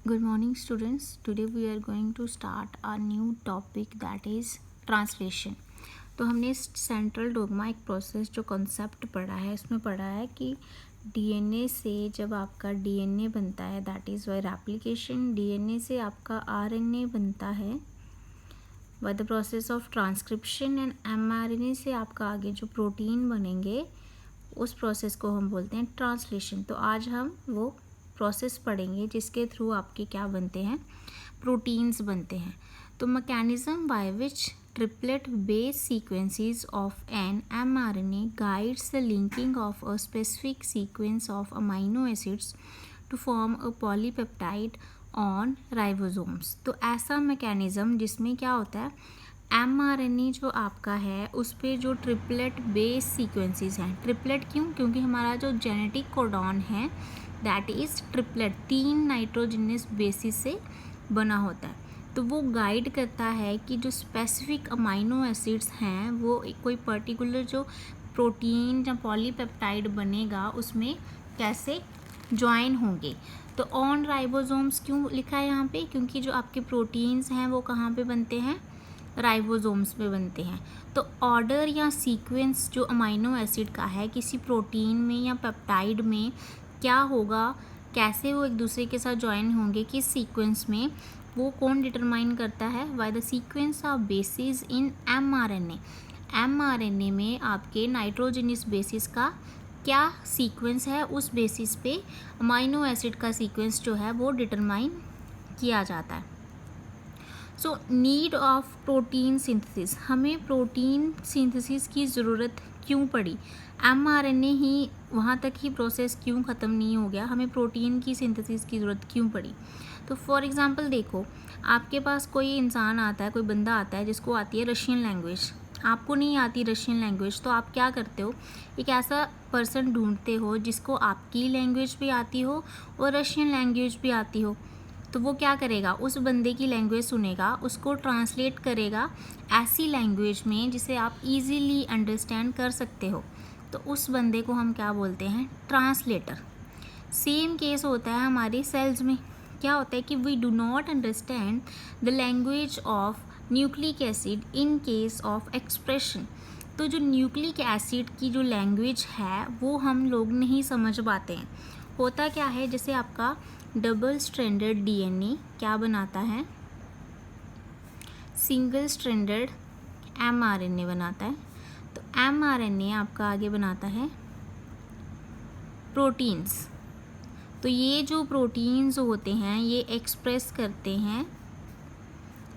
Good morning students. Today we are going to start a new topic that is translation. तो हमने central dogma एक process जो concept पढ़ा है उसमें पढ़ा है कि डीएनए से जब आपका डीएनए बनता है that is by replication, DNA से आपका आरएनए बनता है by the process of transcription and mRNA से आपका आगे जो प्रोटीन बनेंगे उस प्रोसेस को हम बोलते हैं ट्रांसलेशन। तो आज हम वो प्रोसेस पढ़ेंगे जिसके थ्रू आपके क्या बनते हैं, प्रोटीन्स बनते हैं। तो mechanism by which triplet base sequences of an mRNA guides the linking of a specific sequence of amino acids to form a polypeptide on ribosomes. तो ऐसा मैकेनिज्म जिसमें क्या होता है, एमआरएनए जो आपका है उस पर जो ट्रिपलेट बेस सीक्वेंसेस हैं। ट्रिपलेट क्यों? क्योंकि हमारा जो जेनेटिक कोडॉन है that is triplet 3 nitrogenous bases से बना होता है। तो वो गाइड करता है कि जो स्पेसिफिक अमाइनो एसिड्स हैं वो कोई पर्टिकुलर जो प्रोटीन या पॉलीपेप्टाइड बनेगा उसमें कैसे ज्वाइन होंगे। तो ऑन राइबोसोम्स क्यों लिखा है यहाँ पे? क्योंकि जो आपके प्रोटीन्स हैं वो कहाँ पे बनते हैं, राइबोसोम्स पे बनते हैं। तो ऑर्डर या सीक्वेंस जो अमाइनो एसिड का है किसी प्रोटीन में या पेप्टाइड में क्या होगा, कैसे वो एक दूसरे के साथ ज्वाइन होंगे, किस सीक्वेंस में, वो कौन डिटरमाइन करता है? By the sequence of basis in mRNA. MRNA में आपके नाइट्रोजनस बेसिस का क्या सीक्वेंस है, उस बेसिस पे अमाइनो एसिड का सीक्वेंस जो है वो डिटरमाइन किया जाता है। So need of protein synthesis, हमें प्रोटीन सिंथेसिस की ज़रूरत क्यों पड़ी? एमआरएनए ही वहाँ तक ही प्रोसेस क्यों ख़त्म नहीं हो गया, हमें प्रोटीन की सिंथेसिस की ज़रूरत क्यों पड़ी? तो फॉर एग्ज़ाम्पल देखो, आपके पास कोई इंसान आता है, कोई बंदा आता है जिसको आती है रशियन लैंग्वेज, आपको नहीं आती रशियन लैंग्वेज, तो आप क्या करते हो, एक ऐसा पर्सन ढूंढते हो जिसको आपकी लैंग्वेज भी आती हो और रशियन लैंग्वेज भी आती हो। तो वो क्या करेगा, उस बंदे की लैंग्वेज सुनेगा, उसको ट्रांसलेट करेगा ऐसी लैंग्वेज में जिसे आप इजीली अंडरस्टैंड कर सकते हो। तो उस बंदे को हम क्या बोलते हैं, ट्रांसलेटर। सेम केस होता है हमारे सेल्स में। क्या होता है कि we do not understand the language of nucleic acid in case of expression. तो जो न्यूक्लिक एसिड की जो लैंग्वेज है वो हम लोग नहीं समझ पाते हैं। होता क्या है, जैसे आपका डबल स्ट्रैंडेड डीएनए क्या बनाता है, सिंगल स्ट्रैंडेड एमआरएनए बनाता है। तो एमआरएनए आपका आगे बनाता है प्रोटीन्स। तो ये जो प्रोटीन्स होते हैं ये एक्सप्रेस करते हैं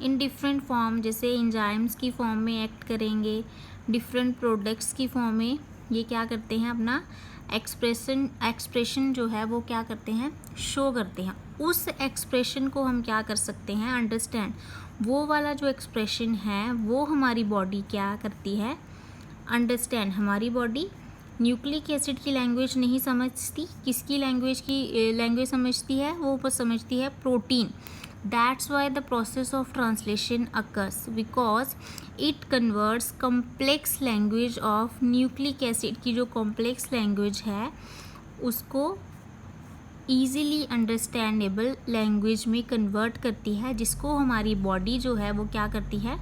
इन डिफरेंट फॉर्म, जैसे एंजाइम्स की फॉर्म में एक्ट करेंगे, डिफरेंट प्रोडक्ट्स की फॉर्म में ये क्या करते हैं, अपना एक्सप्रेशन जो है वो क्या करते हैं, शो करते हैं। उस एक्सप्रेशन को हम क्या कर सकते हैं, अंडरस्टैंड। वो वाला जो एक्सप्रेशन है वो हमारी बॉडी क्या करती है, अंडरस्टैंड। हमारी बॉडी न्यूक्लिक एसिड की लैंग्वेज नहीं समझती, किसकी लैंग्वेज समझती है, वो ऊपर समझती है protein. That's why the process of translation occurs because it converts complex language of nucleic acid की जो complex language है उसको easily understandable language में convert करती है, जिसको हमारी body जो है वो क्या करती है,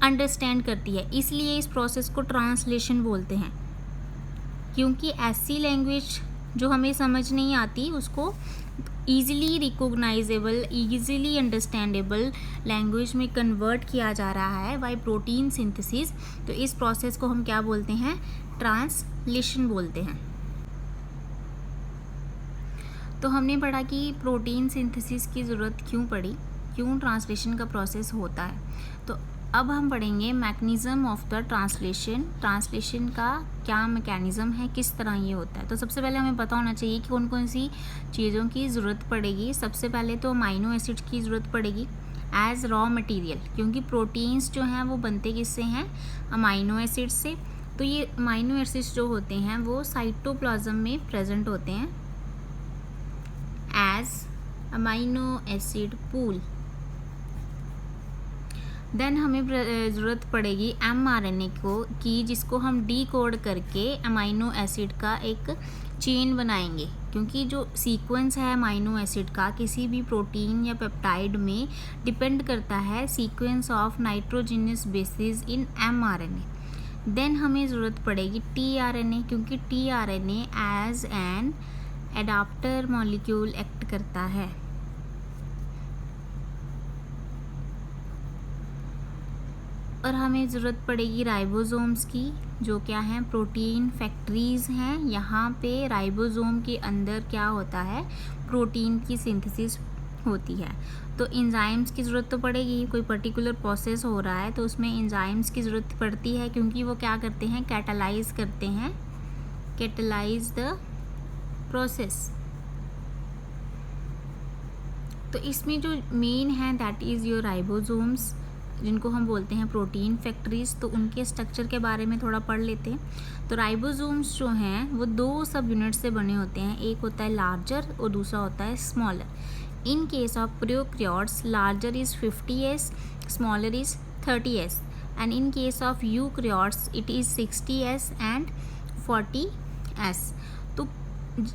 understand करती है। इसलिए इस process को translation बोलते हैं, क्योंकि ऐसी लैंग्वेज जो हमें समझ नहीं आती उसको easily recognisable, easily understandable language में कन्वर्ट किया जा रहा है बाय प्रोटीन सिंथेसिस। तो इस प्रोसेस को हम क्या बोलते हैं, ट्रांसलेशन बोलते हैं। तो हमने पढ़ा कि प्रोटीन सिंथेसिस की ज़रूरत क्यों पड़ी, क्यों ट्रांसलेशन का प्रोसेस होता है। तो अब हम पढ़ेंगे mechanism of the translation. Translation का क्या मैकेनिज़्म है, किस तरह ये होता है। तो सबसे पहले हमें पता होना चाहिए कि कौन कौन सी चीज़ों की ज़रूरत पड़ेगी। सबसे पहले तो अमाइनो एसिड की ज़रूरत पड़ेगी एज रॉ मटेरियल, क्योंकि प्रोटीन्स जो हैं वो बनते किससे हैं, अमाइनो एसिड से। तो ये अमाइनो एसिड्स जो होते हैं वो साइटोप्लाज्म में प्रेजेंट होते हैं as amino acid pool. Then हमें ज़रूरत पड़ेगी mRNA की जिसको हम डीकोड करके अमाइनो एसिड का एक चेन बनाएंगे, क्योंकि जो सीक्वेंस है अमाइनो एसिड का किसी भी प्रोटीन या पेप्टाइड में डिपेंड करता है sequence of nitrogenous bases in mRNA। Then हमें ज़रूरत पड़ेगी tRNA, क्योंकि tRNA as an adapter molecule act करता है। और हमें ज़रूरत पड़ेगी राइबोसोम्स की, जो क्या हैं, प्रोटीन फैक्ट्रीज़ हैं। यहाँ पे राइबोसोम के अंदर क्या होता है, प्रोटीन की सिंथेसिस होती है। तो एंजाइम्स की ज़रूरत तो पड़ेगी, कोई पर्टिकुलर प्रोसेस हो रहा है तो उसमें एंजाइम्स की ज़रूरत पड़ती है, क्योंकि वो क्या करते हैं, कैटालाइज करते हैं, कैटालाइज द प्रोसेस। तो इसमें जो मेन है दैट इज़ योर राइबोसोम्स, जिनको हम बोलते हैं प्रोटीन फैक्ट्रीज। तो उनके स्ट्रक्चर के बारे में थोड़ा पढ़ लेते हैं। तो राइबोसोम्स जो हैं वो 2 सब यूनिट से बने होते हैं, एक होता है लार्जर और दूसरा होता है smaller. In case of prokaryotes larger is 50s, smaller is 30s, and in case of eukaryotes it is 60s and 40s। तो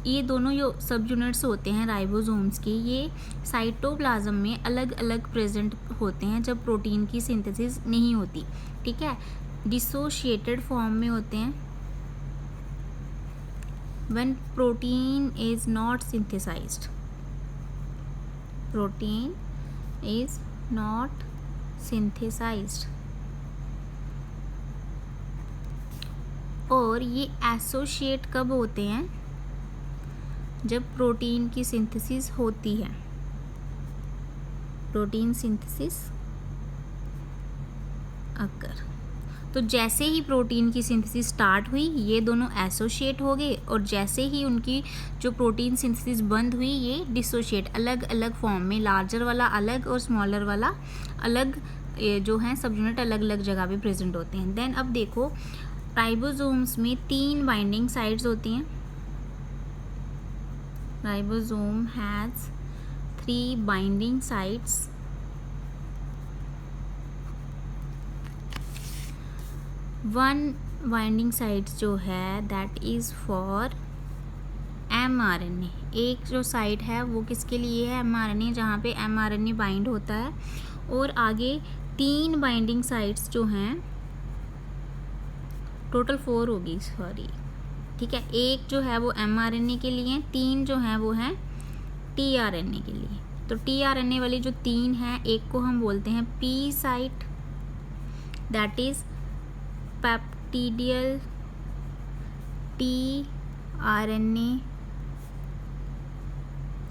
ये दोनों जो सब यूनिट्स होते हैं राइबोसोम्स के, ये साइटोप्लाज्म में अलग अलग प्रेजेंट होते हैं जब प्रोटीन की सिंथेसिस नहीं होती, ठीक है। डिसोशिएटेड फॉर्म में होते हैं when protein is not synthesized, protein is not synthesized. और ये एसोशिएट कब होते हैं, जब प्रोटीन की सिंथेसिस होती है, प्रोटीन सिंथेसिस अकर। तो जैसे ही प्रोटीन की सिंथेसिस स्टार्ट हुई ये दोनों एसोशिएट हो गए, और जैसे ही उनकी जो प्रोटीन सिंथेसिस बंद हुई ये डिसोशिएट, अलग अलग फॉर्म में, लार्जर वाला अलग और स्मॉलर वाला अलग, जो हैं सब यूनिट अलग अलग जगह पे प्रेजेंट होते हैं। देन अब देखो राइबोसोम्स में 3 बाइंडिंग साइट्स होती हैं। Ribosome has 3 binding sites. One binding site जो है that is for mRNA। एक जो साइट है वो किसके लिए है, mRNA, जहाँ पे mRNA बाइंड होता है। और आगे 3 बाइंडिंग साइट्स जो हैं, टोटल 4 होगी, सॉरी, ठीक है। एक जो है वो mRNA के लिए, 3 जो हैं वो हैं tRNA के लिए। तो tRNA वाली जो 3 हैं, एक को हम बोलते हैं P site, that is peptidyl tRNA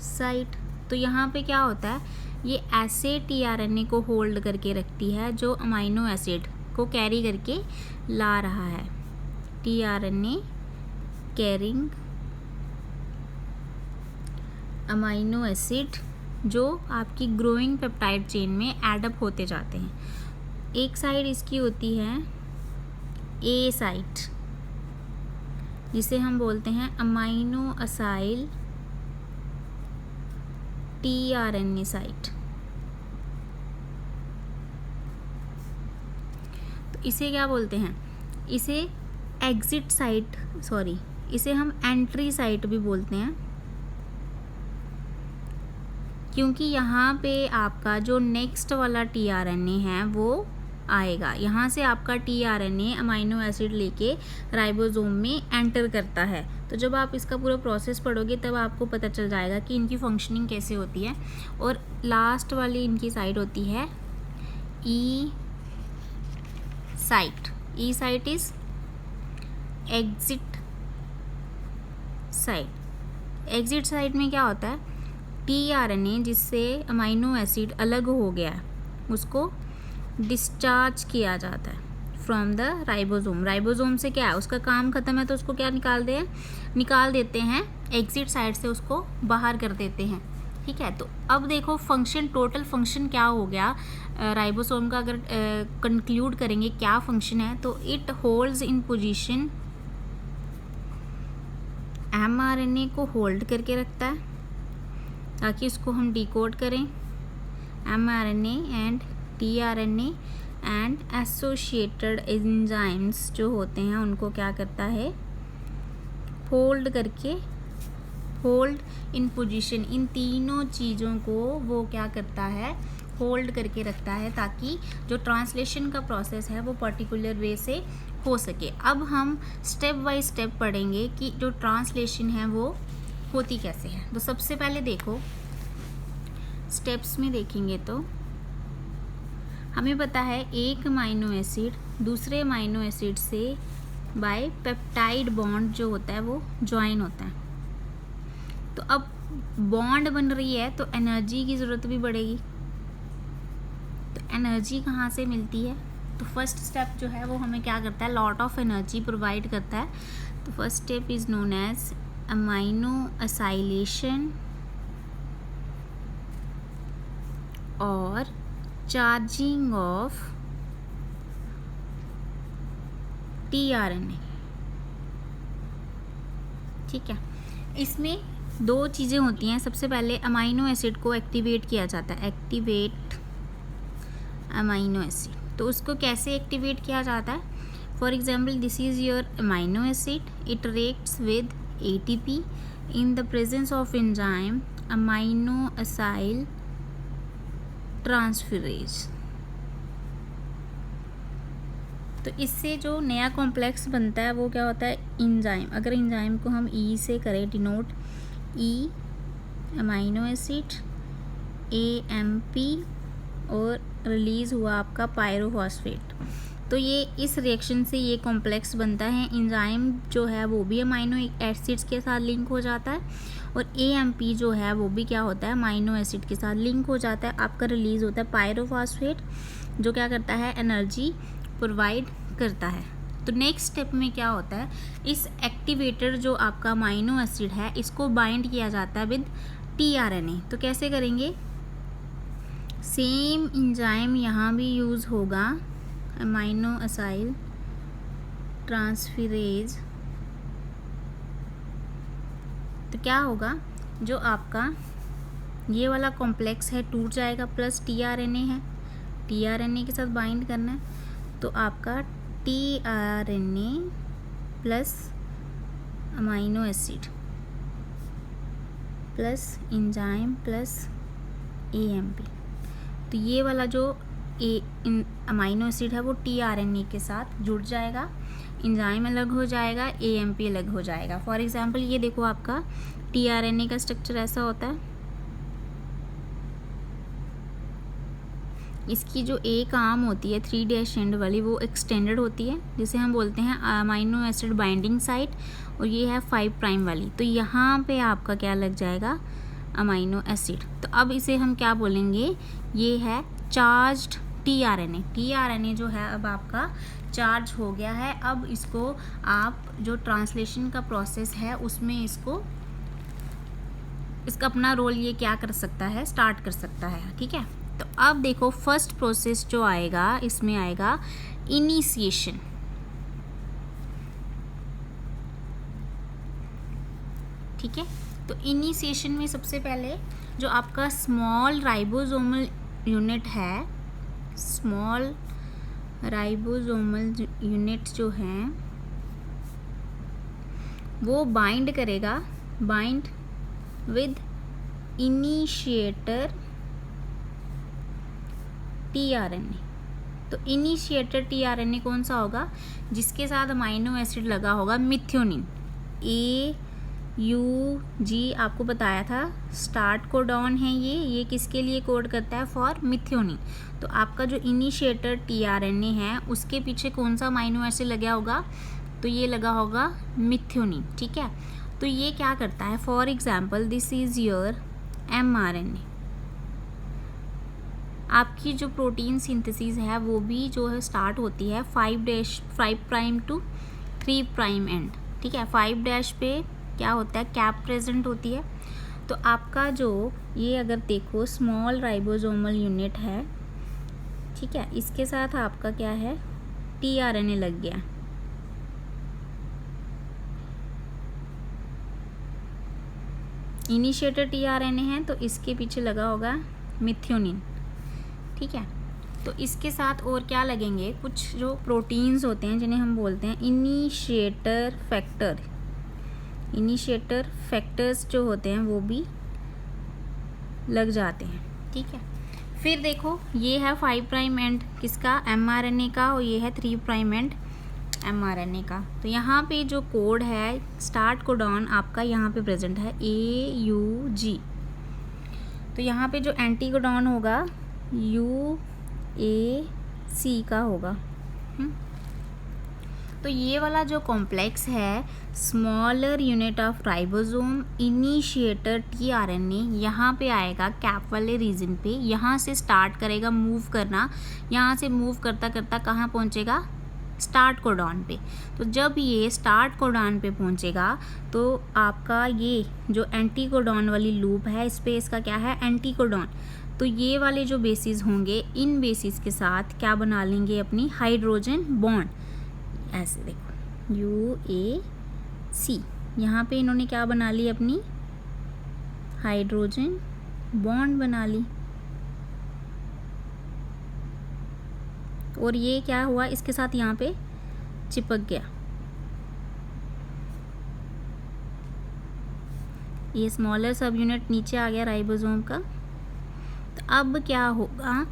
site. तो यहाँ पे क्या होता है, ये ऐसे tRNA को होल्ड करके रखती है जो अमाइनो एसिड को कैरी करके ला रहा है। tRNA कैरिंग अमाइनो एसिड जो आपकी ग्रोइंग पेप्टाइड चेन में एडअप होते जाते हैं। एक साइड इसकी होती है ए साइट, जिसे हम बोलते हैं अमाइनो असाइल tRNA साइट। तो इसे क्या बोलते हैं, इसे एग्जिट साइट, सॉरी, इसे हम एंट्री साइट भी बोलते हैं, क्योंकि यहाँ पे आपका जो नेक्स्ट वाला tRNA है वो आएगा। यहाँ से आपका tRNA अमाइनो एसिड लेके राइबोसोम में एंटर करता है। तो जब आप इसका पूरा प्रोसेस पढ़ोगे तब आपको पता चल जाएगा कि इनकी फंक्शनिंग कैसे होती है। और लास्ट वाली इनकी साइट होती है E site. E site is exit site. Exit site में क्या होता है, tRNA जिससे अमाइनो एसिड अलग हो गया है उसको डिस्चार्ज किया जाता है फ्रॉम द राइबोसोम। राइबोसोम से क्या है, उसका काम खत्म है तो उसको क्या निकाल देते हैं एग्जिट साइड से, उसको बाहर कर देते हैं, ठीक है। तो अब देखो फंक्शन, टोटल फंक्शन क्या हो गया राइबोसोम का, अगर कंक्लूड करेंगे क्या फंक्शन है, तो it holds in position, mRNA को होल्ड करके रखता है ताकि उसको हम डिकोड करें, mRNA and tRNA and associated enzymes जो होते हैं उनको क्या करता है, होल्ड इन पोजीशन, इन तीनों चीज़ों को वो क्या करता है, होल्ड करके रखता है, ताकि जो ट्रांसलेशन का प्रोसेस है वो पर्टिकुलर वे से हो सके। अब हम स्टेप बाय स्टेप पढ़ेंगे कि जो ट्रांसलेशन है वो होती कैसे है। तो सबसे पहले देखो स्टेप्स में देखेंगे तो हमें पता है एक अमाइनो एसिड दूसरे अमाइनो एसिड से बाय पेप्टाइड बॉन्ड जो होता है वो ज्वाइन होता है। तो अब बॉन्ड बन रही है तो एनर्जी की ज़रूरत भी बढ़ेगी। तो एनर्जी कहाँ से मिलती है, तो फर्स्ट स्टेप जो है वो हमें क्या करता है, लॉट ऑफ एनर्जी प्रोवाइड करता है। तो first step is known as aminoacylation और चार्जिंग ऑफ tRNA। ठीक है, इसमें दो चीज़ें होती हैं। सबसे पहले अमाइनो एसिड को एक्टिवेट किया जाता है, एक्टिवेट अमाइनो एसिड। तो उसको कैसे एक्टिवेट किया जाता है, for example this is your amino acid, it reacts with ATP in the presence of enzyme amino acyl transferase. तो इससे जो नया कॉम्प्लेक्स बनता है वो क्या होता है, एंजाइम। अगर एंजाइम को हम ई से करें डिनोट, ई अमाइनो एसिड AMP और रिलीज़ हुआ आपका पायरोफॉस्फेट। तो ये इस रिएक्शन से ये कॉम्प्लेक्स बनता है। एंजाइम जो है वो भी अमाइनो एसिड्स के साथ लिंक हो जाता है और AMP जो है वो भी क्या होता है, अमाइनो एसिड के साथ लिंक हो जाता है। आपका रिलीज़ होता है पायरोफॉस्फेट जो क्या करता है, एनर्जी प्रोवाइड करता है। तो नेक्स्ट स्टेप में क्या होता है, इस एक्टिवेटर जो आपका अमाइनो एसिड है इसको बाइंड किया जाता है विद tRNA। तो कैसे करेंगे, सेम एंजाइम यहाँ भी यूज़ होगा, अमाइनो एसाइल ट्रांसफरेज। तो क्या होगा, जो आपका ये वाला कॉम्प्लेक्स है टूट जाएगा, प्लस tRNA है, tRNA के साथ बाइंड करना है। तो आपका tRNA plus amino acid plus enzyme plus AMP। तो ये वाला जो अमाइनो एसिड है वो tRNA के साथ जुड़ जाएगा, एंजाइम अलग हो जाएगा, AMP अलग हो जाएगा। फॉर एग्जांपल ये देखो आपका tRNA का स्ट्रक्चर ऐसा होता है। इसकी जो एक आर्म होती है 3' एंड वाली वो एक्सटेंडेड होती है, जिसे हम बोलते हैं अमाइनो एसिड बाइंडिंग साइट, और ये है 5' वाली। तो यहाँ पे आपका क्या लग जाएगा, अमाइनो एसिड। तो अब इसे हम क्या बोलेंगे, ये है चार्ज्ड tRNA जो है अब आपका चार्ज हो गया है। अब इसको आप जो ट्रांसलेशन का प्रोसेस है उसमें इसका अपना रोल ये क्या कर सकता है, स्टार्ट कर सकता है। ठीक है, तो अब देखो फर्स्ट प्रोसेस जो आएगा इसमें आएगा इनिशिएशन। ठीक है, तो इनिशिएशन में सबसे पहले जो आपका स्मॉल राइबोसोमल यूनिट है, स्मॉल राइबोसोमल यूनिट जो हैं वो बाइंड करेगा, बाइंड विद इनिशिएटर tRNA। तो इनिशिएटर tRNA कौन सा होगा, जिसके साथ अमाइनो एसिड लगा होगा मिथ्योनिन, AUG आपको बताया था स्टार्ट कोडॉन है ये किसके लिए कोड करता है, फॉर मिथ्योनिन। तो आपका जो इनिशिएटर tRNA है उसके पीछे कौन सा अमाइनो एसिड लगा होगा, तो ये लगा होगा मिथ्योनिन। ठीक है, तो ये क्या करता है, for example this is your mRNA। आपकी जो प्रोटीन सिंथेसिस है वो भी जो है स्टार्ट होती है 5' टू 3' एंड। ठीक है, 5' पे क्या होता है, कैप प्रेजेंट होती है। तो आपका जो ये अगर देखो स्मॉल राइबोसोमल यूनिट है, ठीक है, इसके साथ आपका क्या है, tRNA लग गया। इनिशिएटर tRNA है तो इसके पीछे लगा होगा मिथ्योनिन। ठीक है, तो इसके साथ और क्या लगेंगे, कुछ जो प्रोटीन्स होते हैं जिन्हें हम बोलते हैं इनिशिएटर फैक्टर। इनिशिएटर फैक्टर्स जो होते हैं वो भी लग जाते हैं, ठीक है। फिर देखो ये है 5 प्राइम एंड किसका, mRNA का, और ये है 3 प्राइम एंड mRNA का। तो यहाँ पे जो कोड है स्टार्ट कोडॉन आपका यहाँ पे प्रेजेंट है AUG। तो यहाँ पे जो एंटी कोडॉन होगा UAC का होगा। तो ये वाला जो कॉम्प्लेक्स है smaller unit of ribosome initiator tRNA यहाँ पे आएगा कैप वाले रीजन पे, यहाँ से स्टार्ट करेगा मूव करना, यहाँ से मूव करता करता कहाँ पहुँचेगा, स्टार्ट कोडॉन पे। तो जब ये स्टार्ट कोडॉन पे पहुँचेगा तो आपका ये जो एंटी कोडॉन वाली लूप है इस पे इसका क्या है, एंटी कोडॉन। तो ये वाले जो बेसिस होंगे इन बेसिस के साथ क्या बना लेंगे, अपनी हाइड्रोजन बॉन्ड। ऐसे देखो UAC, यहाँ पे इन्होंने क्या बना ली, अपनी हाइड्रोजन बॉन्ड बना ली। और ये क्या हुआ, इसके साथ यहाँ पे चिपक गया। ये स्मॉलर सब यूनिट नीचे आ गया राइबोसोम का। तो अब क्या होगा,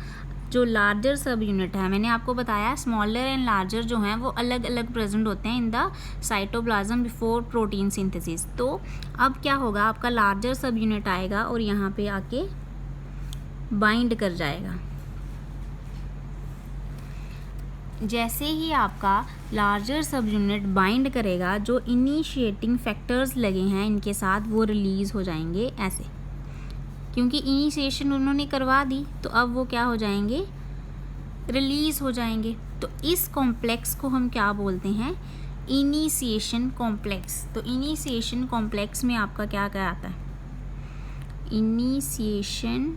जो लार्जर सब यूनिट है, मैंने आपको बताया स्मॉलर एंड लार्जर जो हैं वो अलग अलग प्रेजेंट होते हैं in the cytoplasm before protein synthesis. तो अब क्या होगा, आपका लार्जर सब यूनिट आएगा और यहाँ पे आके बाइंड कर जाएगा। जैसे ही आपका लार्जर सब यूनिट बाइंड करेगा, जो इनिशिएटिंग फैक्टर्स लगे हैं इनके साथ वो रिलीज़ हो जाएंगे ऐसे, क्योंकि इनिशिएशन उन्होंने करवा दी तो अब वो क्या हो जाएंगे, रिलीज़ हो जाएंगे। तो इस कॉम्प्लेक्स को हम क्या बोलते हैं, इनिशिएशन कॉम्प्लेक्स। तो इनिशिएशन कॉम्प्लेक्स में आपका क्या क्या आता है, इनिशिएशन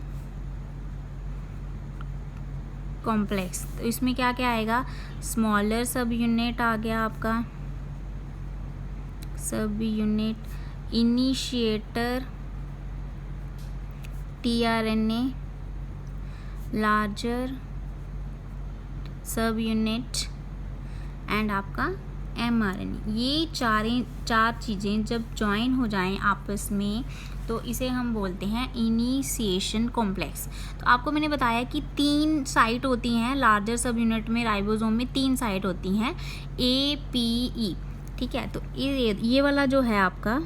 कॉम्प्लेक्स। तो इसमें क्या क्या आएगा, स्मॉलर सब यूनिट आ गया आपका, सब यूनिट इनिशिएटर tRNA, लार्जर सब यूनिट एंड आपका mRNA। ये चार चीज़ें जब जॉइन हो जाएं आपस में तो इसे हम बोलते हैं इनिशिएशन कॉम्प्लेक्स। तो आपको मैंने बताया कि 3 साइट होती हैं लार्जर सब यूनिट में, राइबोसोम में 3 साइट होती हैं APE, ठीक है। तो ये वाला जो है आपका,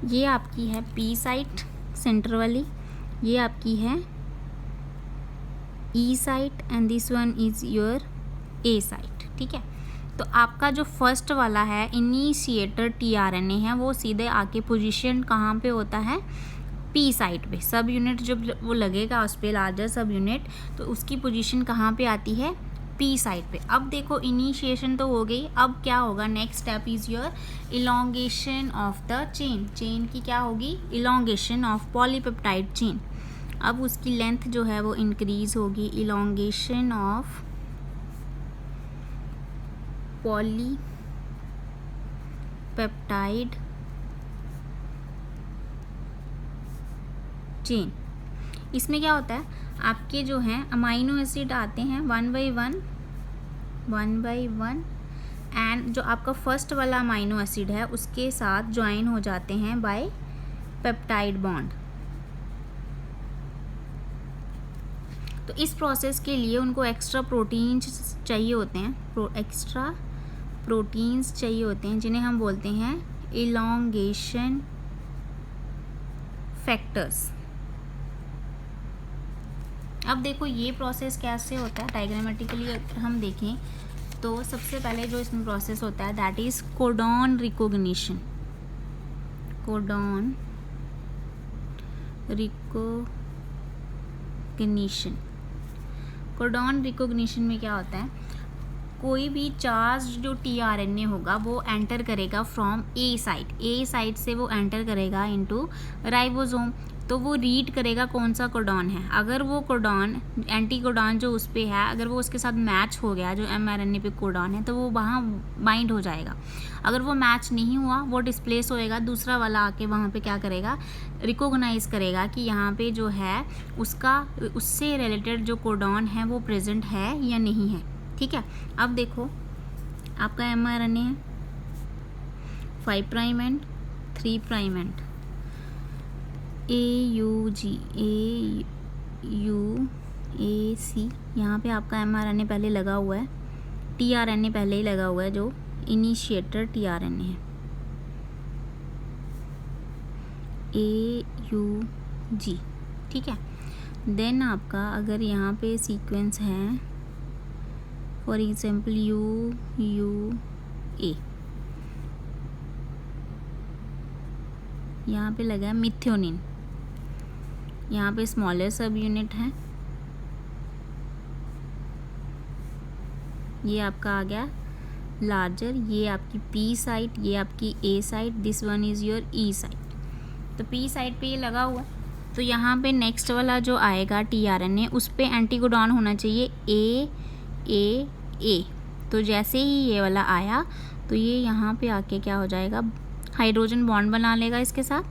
ये आपकी है P साइट सेंटर वाली, ये आपकी है E site and this one is your A site, ठीक है। तो आपका जो फर्स्ट वाला है इनिशिएटर tRNA है वो सीधे आके पोजीशन कहाँ पे होता है, P साइट पे। सब यूनिट जब वो लगेगा उस पर लार्जर सब यूनिट, तो उसकी पोजीशन कहाँ पे आती है, P साइड पे। अब देखो इनिशिएशन तो हो गई, अब क्या होगा, next step is your elongation of the chain. Chain की क्या होगी, इलोंगेशन ऑफ पॉलीपेप्टाइड चेन। अब उसकी लेंथ जो है वो इंक्रीज होगी, इलोंगेशन ऑफ पॉलीपेप्टाइड चेन। इसमें क्या होता है, आपके जो हैं अमाइनो एसिड आते हैं 1 बाई वन एंड जो आपका फर्स्ट वाला अमाइनो एसिड है उसके साथ ज्वाइन हो जाते हैं बाय पेप्टाइड बॉन्ड। तो इस प्रोसेस के लिए उनको एक्स्ट्रा प्रोटीन्स चाहिए होते हैं, एक्स्ट्रा प्रोटीन्स चाहिए होते हैं जिन्हें हम बोलते हैं इलोंगेशन फैक्टर्स। अब देखो ये प्रोसेस कैसे होता है, डायग्रामेटिकली अगर हम देखें तो सबसे पहले जो इसमें प्रोसेस होता है that is codon recognition. Codon recognition, codon recognition में क्या होता है, कोई भी चार्ज जो tRNA होगा वो एंटर करेगा from A site, A site से वो एंटर करेगा इनटू राइबोसोम। तो वो रीड करेगा कौन सा कोडॉन है। अगर वो कोडॉन एंटी कोडॉन जो उस पर है अगर वो उसके साथ मैच हो गया, जो mRNA पे कोडॉन है, तो वो वहाँ बाइंड हो जाएगा। अगर वो मैच नहीं हुआ, वो डिस्प्लेस होएगा, दूसरा वाला आके वहाँ पे क्या करेगा, रिकॉग्नाइज करेगा कि यहाँ पे जो है उसका उससे रिलेटेड जो कोडॉन है वो प्रेजेंट है या नहीं है। ठीक है, अब देखो आपका mRNA है 5 prime and 3 prime and AUG AUAC, यहाँ पे आपका mRNA पहले लगा हुआ है, tRNA पहले ही लगा हुआ है जो इनिशिएटर tRNA है AUG। ठीक है, देन आपका अगर यहाँ पे सीक्वेंस है फॉर एग्जाम्पल UUA, यहाँ पे लगा है मिथ्योनिन, यहाँ पे स्मॉलर सब यूनिट है, ये आपका आ गया लार्जर, ये आपकी P साइट, ये आपकी A site, this one is your E site. तो P साइट पे ये लगा हुआ है, तो यहाँ पे नेक्स्ट वाला जो आएगा tRNA उस पे एंटीकोडॉन होना चाहिए AAA। तो जैसे ही ये वाला आया तो ये यहाँ पे आके क्या हो जाएगा, हाइड्रोजन बॉन्ड बना लेगा इसके साथ,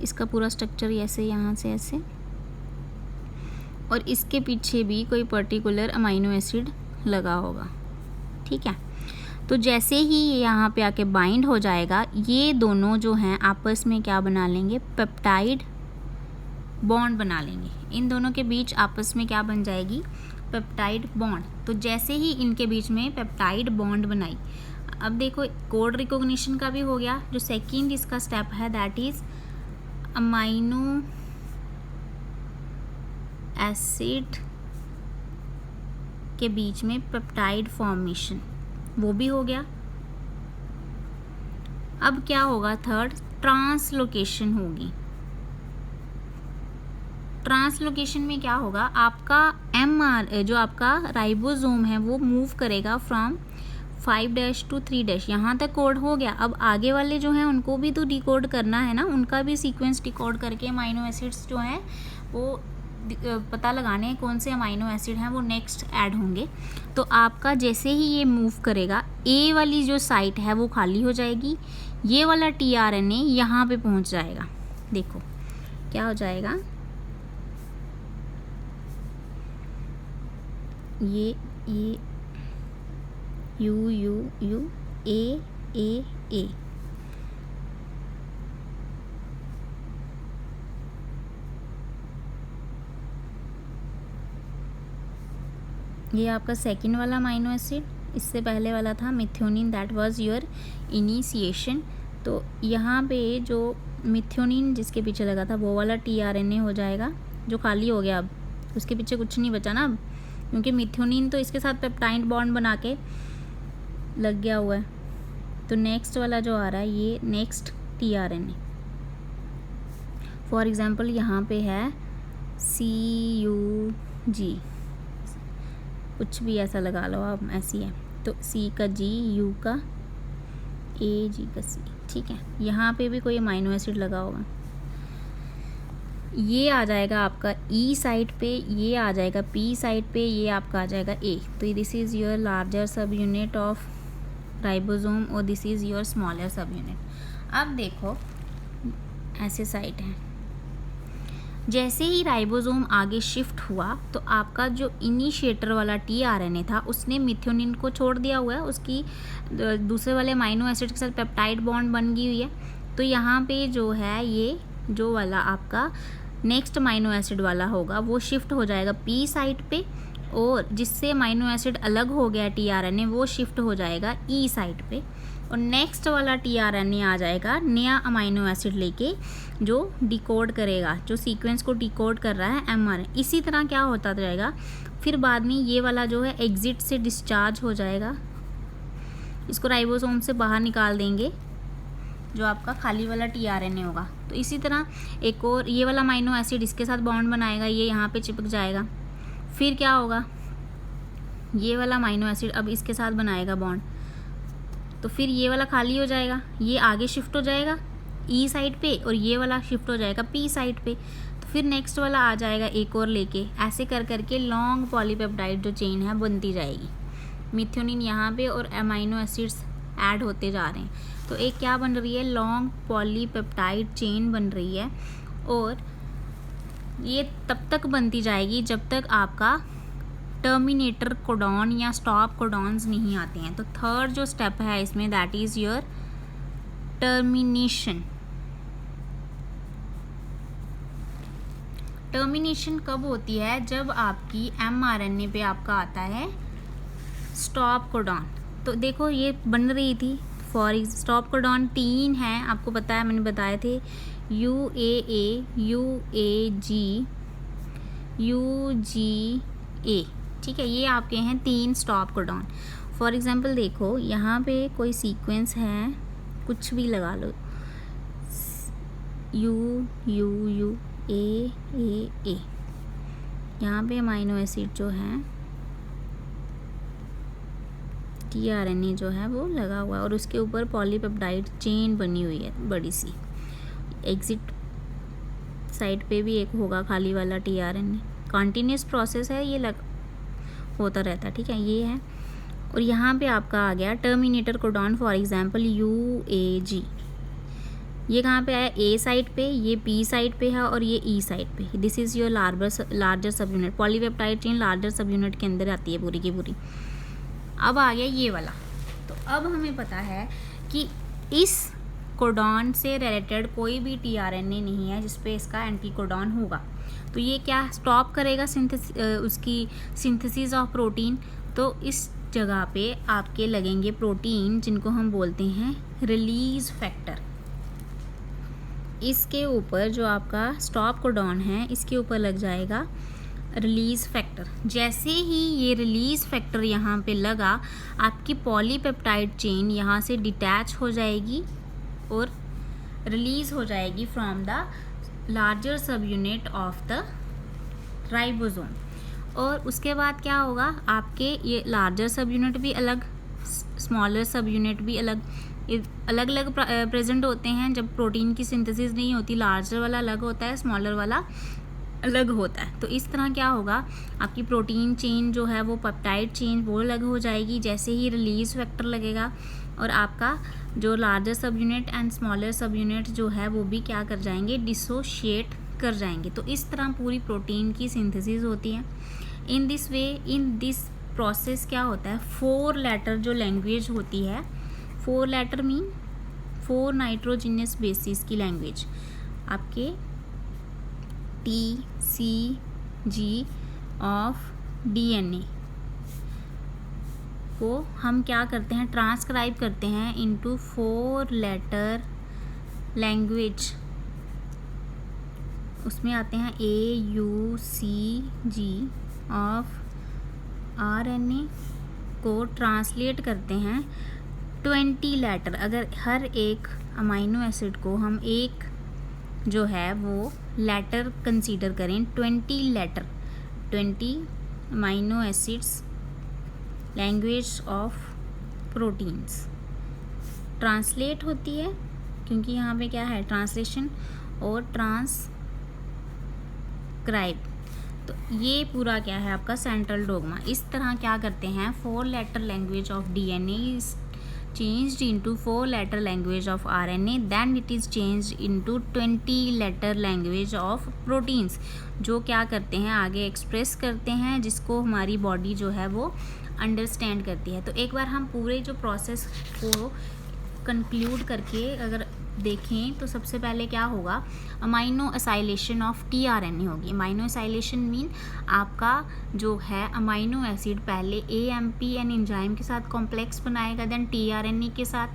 इसका पूरा स्ट्रक्चर ऐसे यहाँ से ऐसे, और इसके पीछे भी कोई पर्टिकुलर अमाइनो एसिड लगा होगा। ठीक है, तो जैसे ही ये यहाँ पे आके बाइंड हो जाएगा, ये दोनों जो हैं आपस में क्या बना लेंगे, पेप्टाइड बॉन्ड बना लेंगे। इन दोनों के बीच आपस में क्या बन जाएगी, पेप्टाइड बॉन्ड। तो जैसे ही इनके बीच में पेप्टाइड बॉन्ड बनाई, अब देखो कोड रिकॉग्निशन का भी हो गया। जो सेकंड इसका स्टेप है दैट इज अमाइनो एसिड के बीच में पेप्टाइड फॉर्मेशन, वो भी हो गया। अब क्या होगा, थर्ड ट्रांसलोकेशन होगी। ट्रांसलोकेशन में क्या होगा, आपका जो आपका राइबोसोम है वो मूव करेगा फ्रॉम 5' to 3'। यहाँ तक कोड हो गया। अब आगे वाले जो हैं उनको भी तो डिकोड करना है ना, उनका भी सीक्वेंस डिकोड करके अमाइनो एसिड्स जो हैं वो पता लगाने हैं कौन से अमाइनो एसिड हैं वो नेक्स्ट ऐड होंगे। तो आपका जैसे ही ये मूव करेगा, ए वाली जो साइट है वो खाली हो जाएगी, ये वाला tRNA यहाँ पे पहुँच जाएगा। देखो क्या हो जाएगा, ये U A। ये आपका सेकंड वाला अमाइनो एसिड, इससे पहले वाला था methionine, that was your initiation. तो यहाँ पे जो मिथ्योनिन जिसके पीछे लगा था वो वाला tRNA हो जाएगा जो खाली हो गया। अब उसके पीछे कुछ नहीं बचा ना अब, क्योंकि मिथ्योनिन तो इसके साथ पेप्टाइड बॉन्ड बना के लग गया हुआ है। तो नेक्स्ट वाला जो आ रहा है ये नेक्स्ट tRNA, फॉर एग्जांपल यहाँ पे है CUG, कुछ भी ऐसा लगा लो आप, ऐसी है। तो C का G, U का A, G का C। ठीक है, यहाँ पे भी कोई अमाइनो एसिड लगा होगा। ये आ जाएगा आपका E साइड पे, ये आ जाएगा P साइड पे, ये आपका आ जाएगा A। तो this is your larger subunit of ribosome और this is your smaller subunit. अब देखो ऐसे साइड है, जैसे ही राइबोसोम आगे शिफ्ट हुआ तो आपका जो इनिशिएटर वाला tRNA था उसने मिथ्योनिन को छोड़ दिया हुआ है, उसकी दूसरे वाले अमाइनो एसिड के साथ पेप्टाइड बॉन्ड बन गई हुई है। तो यहाँ पे जो है ये जो वाला आपका नेक्स्ट अमाइनो एसिड वाला होगा वो शिफ्ट हो जाएगा P साइड पे, और जिससे अमाइनो एसिड अलग हो गया tRNA वो शिफ्ट हो जाएगा E साइड पे, और नेक्स्ट वाला tRNA आ जाएगा नया अमाइनो एसिड लेके जो डिकोड करेगा, जो सीक्वेंस को डिकोड कर रहा है mRNA। इसी तरह क्या होता जाएगा, फिर बाद में ये वाला जो है एग्जिट से डिस्चार्ज हो जाएगा, इसको राइबोसोम से बाहर निकाल देंगे, जो आपका खाली वाला tRNA होगा। तो इसी तरह एक और ये वाला अमाइनो एसिड इसके साथ बॉन्ड बनाएगा, ये यहाँ पे चिपक जाएगा। फिर क्या होगा, ये वाला अमाइनो एसिड अब इसके साथ बनाएगा बॉन्ड, तो फिर ये वाला खाली हो जाएगा, ये आगे शिफ्ट हो जाएगा, ई साइड पे और ये वाला शिफ्ट हो जाएगा पी साइड पे, तो फिर नेक्स्ट वाला आ जाएगा एक और लेके, ऐसे कर करके लॉन्ग पॉलीपेप्टाइड जो चेन है बनती जाएगी। मिथ्योनिन यहाँ पे और अमाइनो एसिड्स ऐड होते जा रहे हैं, तो एक क्या बन रही है, लॉन्ग पॉलीपेप्टाइड चेन बन रही है। और ये तब तक बनती जाएगी जब तक आपका टर्मिनेटर कोडॉन या स्टॉप कोडॉन्स नहीं आते हैं। तो थर्ड जो स्टेप है इसमें, that is your termination. Termination कब होती है, जब आपकी mRNA पे आपका आता है स्टॉप कोडॉन। तो देखो ये बन रही थी, फॉर स्टॉप कोडॉन 3 हैं, आपको पता है, मैंने बताए थे, UAA, UAG, UGA, ठीक है, ये आपके हैं 3 स्टॉप कोडॉन। फॉर एग्जांपल देखो यहाँ पे कोई सीक्वेंस है, कुछ भी लगा लो, U A, यहाँ पे अमाइनो एसिड जो है tRNA जो है वो लगा हुआ है और उसके ऊपर पॉलीपेप्टाइड चेन बनी हुई है बड़ी सी। एग्जिट साइड पे भी एक होगा खाली वाला tRNA, कॉन्टीन्यूस प्रोसेस है ये, होता रहता है, ठीक है, ये है। और यहाँ पे आपका आ गया terminator codon, for example UAG, ये कहाँ पे आया, A साइड पे, ये P साइड पे है और ये E साइड पे। दिस इज़ योर लार्जर सब यूनिट, पॉलीपेप्टाइड चेन लार्जर सब यूनिट के अंदर आती है पूरी की पूरी। अब आ गया ये वाला, तो अब हमें पता है कि इस कोडॉन से रिलेटेड कोई भी tRNA नहीं है जिसपे इसका एंटी कोडॉन होगा, तो ये क्या स्टॉप करेगा उसकी सिंथेसिस ऑफ प्रोटीन। तो इस जगह पे आपके लगेंगे प्रोटीन जिनको हम बोलते हैं रिलीज फैक्टर। इसके ऊपर जो आपका स्टॉप कोडॉन है इसके ऊपर लग जाएगा रिलीज़ फैक्टर। जैसे ही ये रिलीज़ फैक्टर यहाँ पे लगा, आपकी पॉलीपेप्टाइड चेन यहाँ से डिटैच हो जाएगी और रिलीज़ हो जाएगी from the larger subunit of the ribosome. और उसके बाद क्या होगा, आपके ये लार्जर सब यूनिट भी अलग, स्मॉलर सब यूनिट भी अलग अलग प्रेजेंट होते हैं। जब प्रोटीन की सिंथेसिस नहीं होती, लार्जर वाला अलग होता है, स्मॉलर वाला अलग होता है। तो इस तरह क्या होगा, आपकी प्रोटीन चेन जो है वो पेप्टाइड चेन वो अलग हो जाएगी जैसे ही रिलीज फैक्टर लगेगा, और आपका जो लार्जर सब यूनिट एंड स्मॉलर सब यूनिट जो है वो भी क्या कर जाएंगे, डिसोशिएट कर जाएंगे। तो इस तरह पूरी प्रोटीन की सिंथेसिस होती है। In this way, in this process क्या होता है, 4 लेटर जो लैंग्वेज होती है, 4 लेटर मीन 4 नाइट्रोजिनस बेसिस की लैंग्वेज, आपके TCG ऑफ DNA को हम क्या करते हैं, ट्रांसक्राइब करते हैं इनटू 4 लेटर लैंग्वेज। उसमें आते हैं AUCG ऑफ RNA को ट्रांसलेट करते हैं 20 लेटर। अगर हर एक अमाइनो एसिड को हम एक जो है वो लेटर कंसीडर करें, 20 letter, 20 amino acids language of proteins translate होती है, क्योंकि यहाँ पे क्या है, ट्रांसलेशन और ट्रांसक्राइब। तो ये पूरा क्या है आपका सेंट्रल डोग्मा। इस तरह क्या करते हैं, 4 letter language of DNA is changed into 4 letter language of RNA, then it is changed into 20 letter language of proteins, जो क्या करते हैं आगे एक्सप्रेस करते हैं, जिसको हमारी बॉडी जो है वो अंडरस्टैंड करती है। तो एक बार हम पूरे जो प्रोसेस को कंक्लूड करके अगर देखें तो सबसे पहले क्या होगा, अमाइनो एसाइलेशन ऑफ tRNA होगी। अमाइनो एसाइलेशन मीन आपका जो है अमाइनो एसिड पहले AMP एन एंजाइम के साथ कॉम्प्लेक्स बनाएगा, देन tRNA के साथ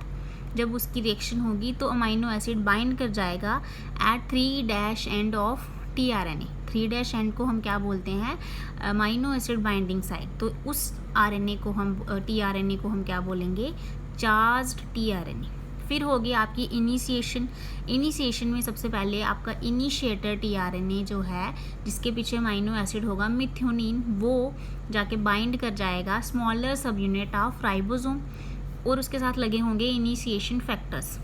जब उसकी रिएक्शन होगी तो अमाइनो एसिड बाइंड कर जाएगा at 3' end of tRNA। 3' end को हम क्या बोलते हैं, अमाइनो एसिड बाइंडिंग साइट। तो उस RNA को हम tRNA को हम क्या बोलेंगे, चार्ज्ड tRNA। फिर होगी आपकी इनिशिएशन। इनिशिएशन में सबसे पहले आपका इनिशिएटर tRNA जो है, जिसके पीछे अमाइनो एसिड होगा मिथ्योनिन, वो जाके बाइंड कर जाएगा smaller subunit of ribosome और उसके साथ लगे होंगे इनिशिएशन फैक्टर्स।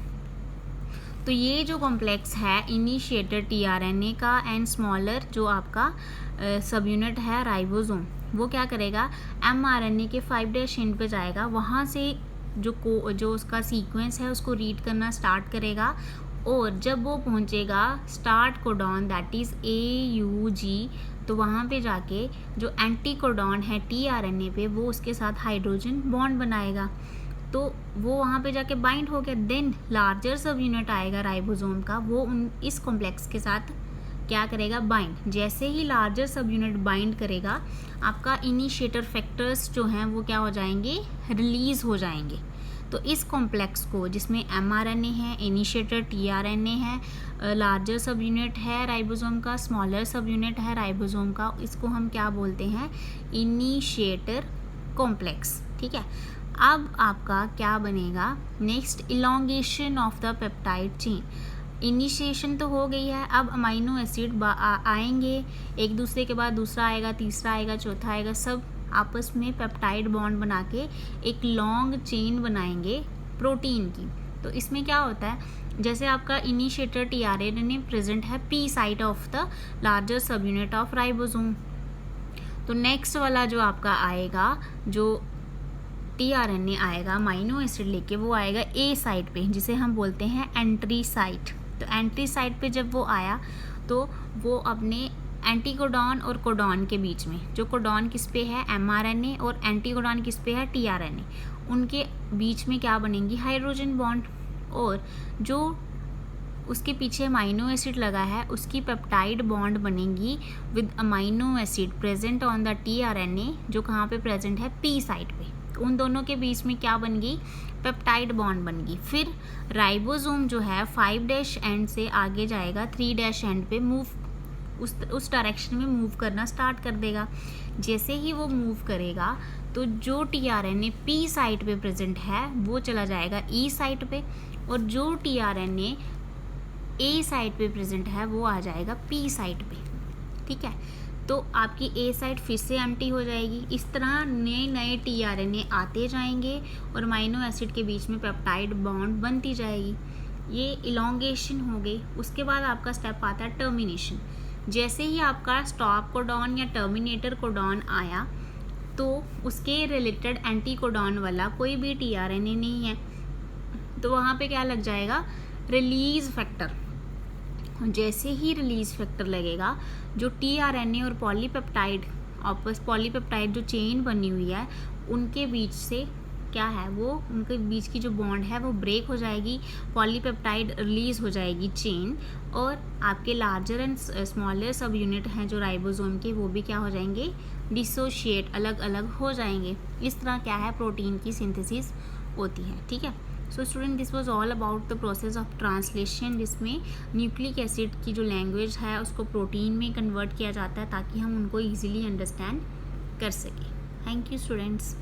तो तो ये जो कॉम्प्लेक्स है इनिशिएटर टीआरएनए का एंड स्मॉलर जो आपका सब यूनिट है राइबोसोम, वो क्या करेगा, एमआरएनए के 5' एंड पे जाएगा, वहाँ से जो उसका सीक्वेंस है उसको रीड करना स्टार्ट करेगा, और जब वो पहुँचेगा start codon that is AUG, तो वहाँ पे जाके जो एंटी कोडॉन है टीआरएनए पे वो उसके साथ हाइड्रोजन बॉन्ड बनाएगा, तो वो वहाँ पे जाके बाइंड हो गया। देन लार्जर सब यूनिट आएगा राइबोसोम का, वो इस कॉम्प्लेक्स के साथ क्या करेगा, बाइंड। जैसे ही लार्जर सब यूनिट बाइंड करेगा, आपका इनिशिएटर फैक्टर्स जो हैं वो क्या हो जाएंगे, रिलीज़ हो जाएंगे। तो इस कॉम्प्लेक्स को जिसमें एमआरएनए है, इनिशिएटर टीआरएनए है, लार्जर सब यूनिट है राइबोसोम का, स्मॉलर सब यूनिट है राइबोसोम का, इसको हम क्या बोलते हैं, इनिशिएटर कॉम्प्लेक्स। ठीक है, अब आपका क्या बनेगा, next elongation of the peptide chain. Initiation तो हो गई है, अब अमाइनो एसिड आएंगे, एक दूसरे के बाद दूसरा आएगा, तीसरा आएगा, चौथा आएगा, सब आपस में पेप्टाइड बॉन्ड बना के एक लॉन्ग चेन बनाएंगे प्रोटीन की। तो इसमें क्या होता है, जैसे आपका इनिशिएटर टीआरएनए प्रेजेंट है P site of the larger subunit of ribosome, तो नेक्स्ट वाला जो आपका आएगा, जो टीआरएनए आएगा अमाइनो एसिड लेके, वो आएगा ए साइट पे, जिसे हम बोलते हैं एंट्री साइट। तो एंट्री साइट पे जब वो आया तो वो अपने एंटीकोडॉन और कोडॉन के बीच में, जो कोडॉन किस पे है, एमआरएनए, और एंटीकोडॉन किस पे है, टीआरएनए, उनके बीच में क्या बनेंगी, हाइड्रोजन बॉन्ड, और जो उसके पीछे अमाइनो एसिड लगा है उसकी पेप्टाइड बॉन्ड बनेंगी with amino acid present on the tRNA, जो कहाँ पे प्रेजेंट है, पी साइट पे। उन दोनों के बीच में क्या बन गई, पेप्टाइड बॉन्ड बन गई। फिर राइबोसोम जो है 5' एंड से आगे जाएगा, 3' एंड पे मूव, उस डायरेक्शन में मूव करना स्टार्ट कर देगा। जैसे ही वो मूव करेगा तो जो टीआरएनए पी साइट पे प्रेजेंट है वो चला जाएगा ई साइट पे, और जो टीआरएनए ए साइट पे प्रेजेंट है वो आ जाएगा पी साइट पे। ठीक है, तो आपकी ए साइट फिर से एम्प्टी हो जाएगी। इस तरह नए नए टीआरएनए आते जाएंगे और अमाइनो एसिड के बीच में पेप्टाइड बॉन्ड बनती जाएगी। ये इलॉन्गेशन हो गई। उसके बाद आपका स्टेप आता है टर्मिनेशन। जैसे ही आपका स्टॉप कोडॉन या टर्मिनेटर कोडॉन आया तो उसके रिलेटेड एंटी कोडॉन वाला कोई भी टीआरएनए नहीं है, तो वहाँ पे क्या लग जाएगा, रिलीज फैक्टर। जैसे ही रिलीज फैक्टर लगेगा, जो टीआरएनए और पॉलीपेप्टाइड जो चेन बनी हुई है उनके बीच से क्या है, वो उनके बीच की जो बॉन्ड है वो ब्रेक हो जाएगी, पॉलीपेप्टाइड रिलीज हो जाएगी चेन, और आपके लार्जर एंड स्मॉलर सब यूनिट हैं जो राइबोसोम के, वो भी क्या हो जाएंगे, डिसोशिएट, अलग अलग हो जाएंगे। इस तरह क्या है, प्रोटीन की सिंथेसिस होती है। ठीक है, so student, this was all about the process of translation, जिसमें न्यूक्लिक एसिड की जो लैंग्वेज है उसको प्रोटीन में कन्वर्ट किया जाता है ताकि हम उनको ईजिली अंडरस्टैंड कर सकें। Thank you students.